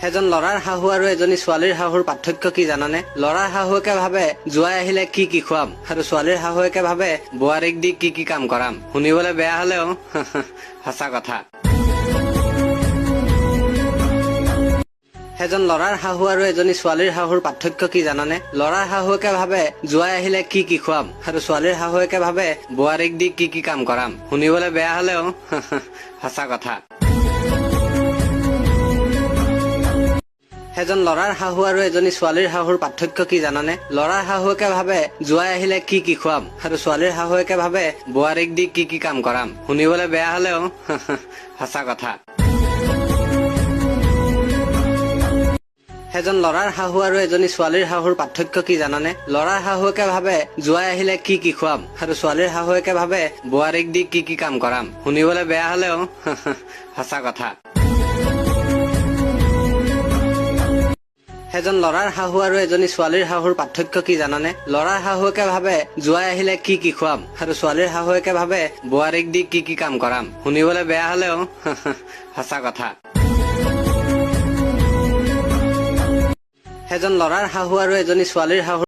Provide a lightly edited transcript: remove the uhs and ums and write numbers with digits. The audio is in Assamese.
এজন লৰাৰ শাহু আৰু এজনী ছোৱালীৰ শাহুৰ পাৰ্থক্য কি জানানে? লৰাৰ শাহুৱেকে ভাবে জোৱাই আহিলে কি কি খুৱাম আৰু ছোৱালীৰ শাহুৱেকে ভাবে বোৱাৰীক দি কি কি কাম কৰাম। শুনিবলৈ বেয়া হলেও সঁচা কথা। এজন লৰাৰ শাহু আৰু এজনী ছোৱালীৰ শাহুৰ পাৰ্থক্য কি জানানে? লৰাৰ শাহুৱেকে ভাবে জোৱাই আহিলে কি কি খুৱাম আৰু ছোৱালীৰ শাহুৱেকে ভাবে বোৱাৰীক দি কি কি কাম কৰাম। শুনিবলৈ বেয়া হলেও সঁচা কথা। এজন লৰাৰ শাহু আৰু এজনী ছোৱালীৰ শাহুৰ পাৰ্থক্য কি জানানে? লৰাৰ শাহুৱেকে ভাবে জোৱাই আহিলে কি কি খুৱাম আৰু ছোৱালীৰ শাহুৱেকে ভাবে বোৱাৰীক দি কি কি কাম কৰাম। শুনিবলৈ বেয়া হলেও সঁচা কথা। এজন লৰাৰ শাহু আৰু এজনী ছোৱালীৰ শাহুৰ পাৰ্থক্য কি জানানে? লৰাৰ শাহুৱেকে ভাবে জোৱাই আহিলে কি কি খুৱাম আৰু ছোৱালীৰ শাহুৱেকে ভাবে বোৱাৰীক দি কি কি কাম কৰাম। শুনিবলৈ বেয়া হলেও সঁচা কথা। এজন লৰাৰ শাহু আৰু এজনী ছোৱালীৰ শাহুৰ পাৰ্থক্য কি জানানে? লৰাৰ শাহুৱেকে ভাবে জোৱাই আহিলে কি কি খুৱাম আৰু ছোৱালীৰ শাহুৱেকে ভাবে বোৱাৰীক দি কি কি কাম কৰাম। শুনিবলৈ বেয়া হলেও সঁচা কথা। এজন লৰাৰ শাহু আৰু এজনী ছোৱালীৰ শাহুৰ